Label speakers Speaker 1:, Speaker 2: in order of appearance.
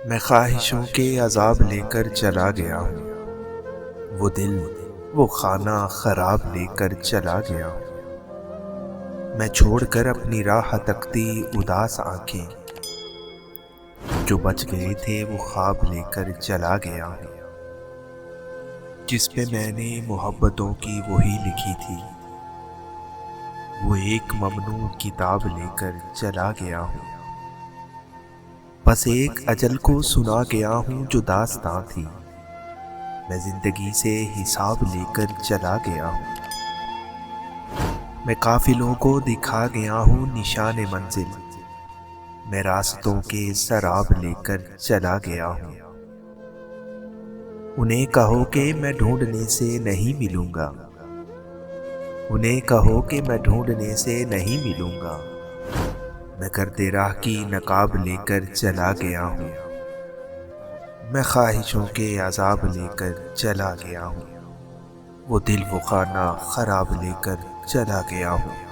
Speaker 1: میں خواہشوں کے عذاب لے کر چلا گیا ہوں، وہ دل وہ خانہ خراب لے کر چلا گیا ہوں۔ میں چھوڑ کر اپنی راہ تکتی اداس آنکھیں، جو بچ گئے تھے وہ خواب لے کر چلا گیا ہوں۔ جس پہ میں نے محبتوں کی وہی لکھی تھی، وہ ایک ممنوع کتاب لے کر چلا گیا ہوں۔ بس ایک اجل کو سنا گیا ہوں جو داستاں تھی، میں زندگی سے حساب لے کر چلا گیا ہوں۔ میں قافلوں کو دکھا گیا ہوں نشان منزل، میں راستوں کے سراب لے کر چلا گیا ہوں۔ انہیں کہو کہ میں ڈھونڈنے سے نہیں ملوں گا، انہیں کہو کہ میں ڈھونڈنے سے نہیں ملوں گا، میں کرتے راہ کی نقاب لے کر چلا گیا ہوں۔ میں خواہشوں کے عذاب لے کر چلا گیا ہوں، وہ دل وہ خانہ خراب لے کر چلا گیا ہوں۔